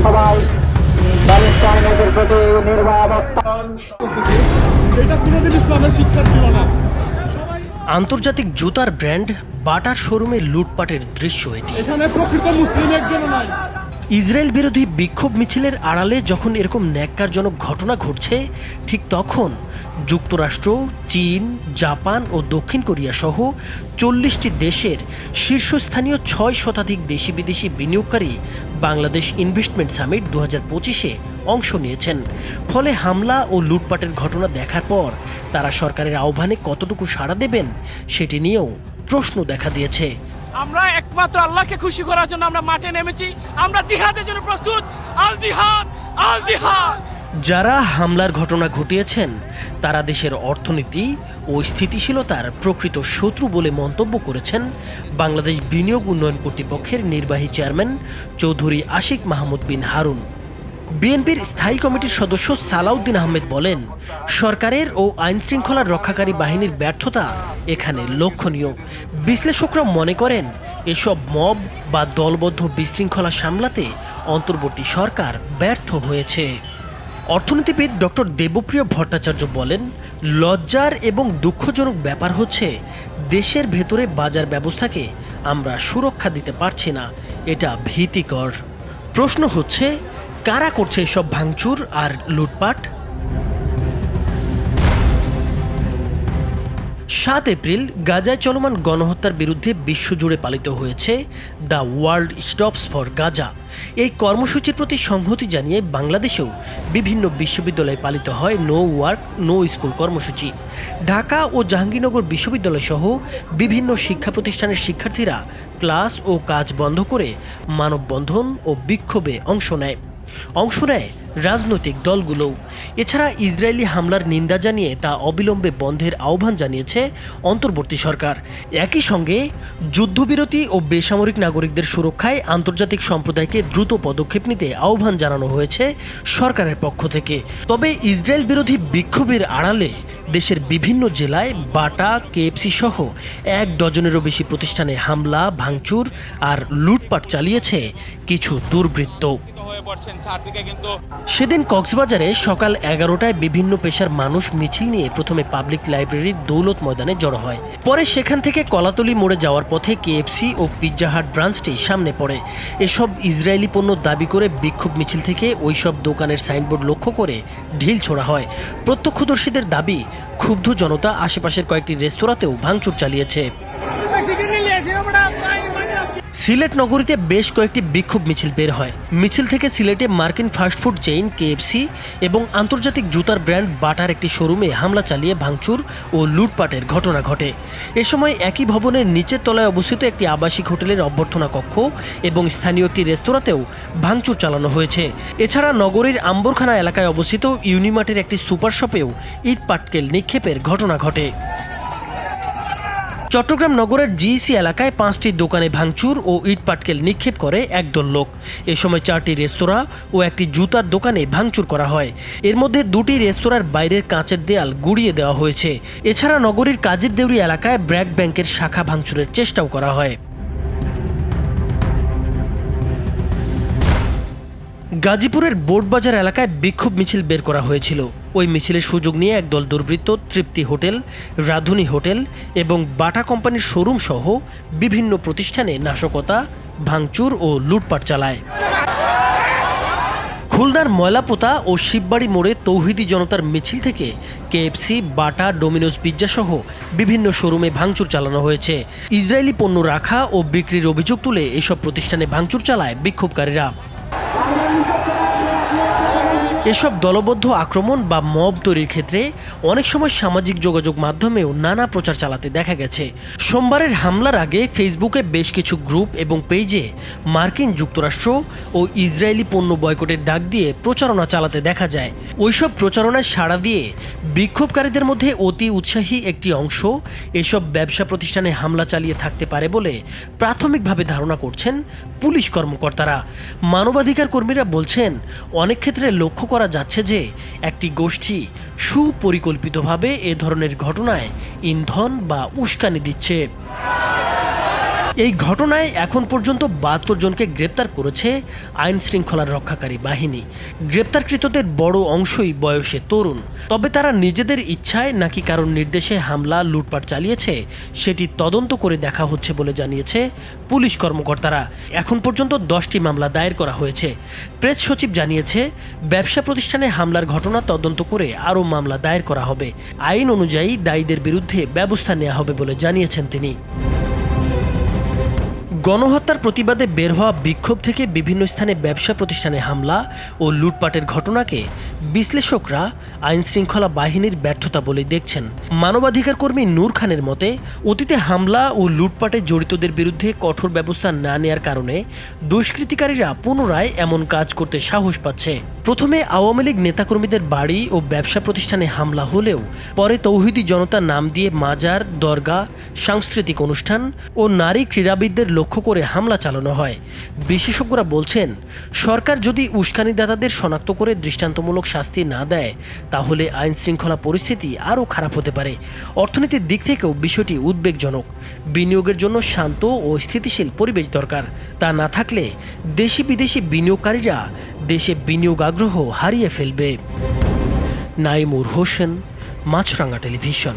সবাই প্যালেস্টাইনের প্রতি নির্মমতা। এটা কোনোদিন ইসলামের শিক্ষা ছিল না। আন্তর্জাতিক জুতার ব্র্যান্ড বাটার শোরুমে লুটপাটের দৃশ্য এটি। এখানে প্রকৃত মুসলিম একজনও নাই। ইসরায়েল বিরোধী বিক্ষোভ মিছিলের আড়ালে যখন এরকম ন্যাক্কারজনক ঘটনা ঘটছে, ঠিক তখন যুক্তরাষ্ট্র, চীন, জাপান ও দক্ষিণ কোরিয়া সহ 40টি দেশের শীর্ষস্থানীয় 6 শতাধিক দেশি বিদেশি বিনিয়োগকারী বাংলাদেশ ইনভেস্টমেন্ট সামিট 2025-এ অংশ নিয়েছেন। ফলে হামলা ও লুটপাটের ঘটনা দেখার পর তারা সরকারের আহ্বানে কতটুকু সাড়া দেবেন সেটি নিয়েও প্রশ্ন দেখা দিয়েছে। আমরা একমাত্র আল্লাহকে খুশি করার জন্য আমরা মাঠে নেমেছি। আমরা জিহাদের জন্য প্রস্তুত। আল জিহাদ, আল জিহাদ। যারা হামলার ঘটনা ঘটিয়েছেন তারা দেশের অর্থনীতি ও স্থিতিশীলতার প্রকৃত শত্রু বলে মন্তব্য করেছেন বাংলাদেশ বিনিয়োগ উন্নয়ন কর্তৃপক্ষের নির্বাহী চেয়ারম্যান চৌধুরী আশিক মাহমুদ বিন হারুন। বিএনপির স্থায়ী কমিটির সদস্য সালাউদ্দিন আহমেদ বলেন, সরকারের ও আইনশৃঙ্খলা রক্ষাকারী বাহিনীর ব্যর্থতা এখানে লক্ষণীয়। বিশ্লেষকরা মনে করেন এসব মব বা দলবদ্ধ বিশৃঙ্খলা সামলাতে অন্তর্বর্তী সরকার ব্যর্থ হয়েছে। অর্থনীতিবিদ ডক্টর দেবপ্রিয় ভট্টাচার্য বলেন, লজ্জার এবং দুঃখজনক ব্যাপার হচ্ছে দেশের ভেতরে বাজার ব্যবস্থাকে আমরা সুরক্ষা দিতে পারছি না। এটা ভীতিকর। প্রশ্ন হচ্ছে, কারা করছে এসব ভাঙচুর আর লুটপাট? 7 এপ্রিল গাজায় চলমান গণহত্যার বিরুদ্ধে বিশ্বজুড়ে পালিত হয়েছে the world stops for Gaza. এই কর্মসূচির প্রতি সংহতি জানিয়ে বাংলাদেশেও বিভিন্ন বিশ্ববিদ্যালয়ে পালিত হয় নো ওয়ার্ক নো স্কুল কর্মসূচি। ঢাকা ও জাহাঙ্গীরনগর বিশ্ববিদ্যালয় সহ বিভিন্ন শিক্ষা প্রতিষ্ঠানের শিক্ষার্থীরা ক্লাস ও কাজ বন্ধ করে মানববন্ধন ও বিক্ষোভে অংশ নেয় রাজনৈতিক দলগুলোও। এছাড়া ইসরায়েলি হামলার নিন্দা জানিয়ে তা অবিলম্বে বন্ধের আহ্বান জানিয়েছে অন্তর্বর্তী সরকার। একই সঙ্গে যুদ্ধবিরতি ও বেসামরিক নাগরিকদের সুরক্ষায় আন্তর্জাতিক সম্প্রদায়কে দ্রুত পদক্ষেপ নিতে আহ্বান জানানো হয়েছে সরকারের পক্ষ থেকে। তবে ইসরায়েল বিরোধী বিক্ষোভের আড়ালে দেশের বিভিন্ন জেলায় বাটা, কেএফসি সহ 1 ডজনেরও বেশি প্রতিষ্ঠানে হামলা, ভাঙচুর আর লুটপাট চালিয়েছে কিছু দুর্বৃত্ত। সেদিন কক্সবাজারে সকাল 11টায় বিভিন্ন পেশার মানুষ মিছিল নিয়ে প্রথমে পাবলিক লাইব্রেরির দৌলত ময়দানে জড়ো হয়। পরে সেখান থেকে কলাতলি মোড়ে যাওয়ার পথে কেএফসি ও পিৎজা হাট ব্রাঞ্চটি সামনে পড়ে। এসব ইসরায়েলি পণ্য দাবি করে বিক্ষোভ মিছিল থেকে ওইসব দোকানের সাইনবোর্ড লক্ষ্য করে ঢিল ছোড়া হয়। প্রত্যক্ষদর্শীদের দাবি, ক্ষুব্ধ জনতা আশেপাশের কয়েকটি রেস্তোরাঁতেও ভাঙচুর চালিয়েছে। সিলেট নগরীতে বেশ কয়েকটি বিক্ষোভ মিছিল বের হয়। মিছিল থেকে সিলেটে মার্কিন ফাস্টফুড চেইন কেএফসি এবং আন্তর্জাতিক জুতার ব্র্যান্ড বাটার একটি শোরুমে হামলা চালিয়ে ভাঙচুর ও লুটপাটের ঘটনা ঘটে। এ সময় একই ভবনের নিচের তলায় অবস্থিত একটি আবাসিক হোটেলের অভ্যর্থনা কক্ষ এবং স্থানীয় একটি রেস্তোরাঁতেও ভাঙচুর চালানো হয়েছে। এছাড়া নগরীর আম্বরখানা এলাকায় অবস্থিত ইউনিমার্টের একটি সুপার শপেও ইট পাটকেল নিক্ষেপের ঘটনা ঘটে। চট্টগ্রাম নগরের জিইসি এলাকায় 5টি দোকানে ভাঙচুর ও ইটপাটকেল নিক্ষেপ করে একদল লোক। এ সময় 4টি রেস্তোরাঁ ও একটি জুতার দোকানে ভাঙচুর করা হয়। এর মধ্যে 2টি রেস্তোরাঁর বাইরের কাঁচের দেয়াল গুঁড়িয়ে দেওয়া হয়েছে। এছাড়া নগরীর কাজের দেউরি এলাকায় ব্র্যাক ব্যাংকের শাখা ভাঙচুরের চেষ্টাও করা হয়। গাজীপুরের বোর্ডবাজার এলাকায় বিক্ষোভ মিছিল বের করা হয়েছিল। ওই মিছিলের সুযোগ নিয়ে একদল দুর্বৃত্ত তৃপ্তি হোটেল, রাধুনী হোটেল এবং বাটা কোম্পানির শোরুম সহ বিভিন্ন প্রতিষ্ঠানে নাশকতা, ভাঙচুর ও লুটপাট চালায়। খুলনার ময়লাপোতা ও শিববাড়ি মোড়ে তৌহিদি জনতার মিছিল থেকে কেএফসি, বাটা, ডোমিনোজ পিৎজা সহ বিভিন্ন শোরুমে ভাঙচুর চালানো হয়েছে। ইসরায়েলি পণ্য রাখা ও বিক্রির অভিযোগ তুলে এসব প্রতিষ্ঠানে ভাঙচুর চালায় বিক্ষোভকারীরা। এসব দলবদ্ধ আক্রমণ বা মব তৈরির ক্ষেত্রে অনেক সময় সামাজিক যোগাযোগ মাধ্যমেও নানা প্রচার চালাতে দেখা গেছে। সোমবারের হামলার আগে ফেসবুকে বেশ কিছু গ্রুপ এবং পেজে মার্কিন যুক্তরাষ্ট্র ও ইসরায়েলি পণ্য বয়কটের ডাক দিয়ে প্রচারণা চালাতে দেখা যায়। ওইসব প্রচারণায় সাড়া দিয়ে বিক্ষোভকারীদের মধ্যে অতি উৎসাহী একটি অংশ এসব ব্যবসা প্রতিষ্ঠানে হামলা চালিয়ে থাকতে পারে বলে প্রাথমিকভাবে ধারণা করছেন পুলিশ কর্মকর্তারা। মানবাধিকার কর্মীরা বলছেন, অনেক ক্ষেত্রে লক্ষ্য করা যাচ্ছে যে একটি গোষ্ঠী সুপরিকল্পিতভাবে এ ধরনের ঘটনায় ইন্ধন বা উস্কানি দিচ্ছে। এই ঘটনায় এখন পর্যন্ত ৭২ জনকে গ্রেপ্তার করেছে আইন শৃঙ্খলার রক্ষাকারী বাহিনী। গ্রেপ্তারকৃতদের বড় অংশই বয়সে তরুণ। তবে তারা নিজেদের ইচ্ছায় নাকি কারণ নির্দেশে হামলা লুটপাট চালিয়েছে সেটি তদন্ত করে দেখা হচ্ছে বলে জানিয়েছে পুলিশ কর্মকর্তারা। এখন পর্যন্ত 10টি মামলা দায়ের করা হয়েছে। প্রেস সচিব জানিয়েছে, ব্যবসা প্রতিষ্ঠানে হামলার ঘটনা তদন্ত করে আরও মামলা দায়ের করা হবে। আইন অনুযায়ী দায়ীদের বিরুদ্ধে ব্যবস্থা নেওয়া হবে বলে জানিয়েছেন তিনি। গণহত্যার প্রতিবাদে বের হওয়া বিক্ষোভ থেকে বিভিন্ন স্থানে ব্যবসা প্রতিষ্ঠানে হামলা ও লুটপাটের ঘটনাকে বিশ্লেষকরা আইন শৃঙ্খলা বাহিনীর ব্যর্থতা বলে দেখছেন। মানবাধিকার কর্মী নূর খানের মতে, অতীতে হামলা ও লুটপাটে জড়িতদের বিরুদ্ধে কঠোর ব্যবস্থা না নেয়ার কারণে দুষ্কৃতিকারীরা পুনরায় এমন কাজ করতে সাহস পাচ্ছে। প্রথমে আওয়ামী লীগ নেতাকর্মীদের বাড়ি ও ব্যবসা প্রতিষ্ঠানে হামলা হলেও পরে তৌহিদি জনতার নাম দিয়ে মাজার, দরগা, সাংস্কৃতিক অনুষ্ঠান ও নারী ক্রীড়াবিদদের লক্ষ্য করে হামলা চালানো হয়। বিশেষজ্ঞরা বলছেন, সরকার যদি উস্কানিদাতাদের শনাক্ত করে দৃষ্টান্তমূলক শাস্তি না দেয় তাহলে আইন শৃঙ্খলা পরিস্থিতি আরও খারাপ হতে পারে। অর্থনীতির দিক থেকেও বিষয়টি উদ্বেগজনক। বিনিয়োগের জন্য শান্ত ও স্থিতিশীল পরিবেশ দরকার। তা না থাকলে দেশি বিদেশি বিনিয়োগকারীরা দেশে বিনিয়োগ আগ্রহ হারিয়ে ফেলবে। নাইমুর হোসেন, মাছরাঙা টেলিভিশন।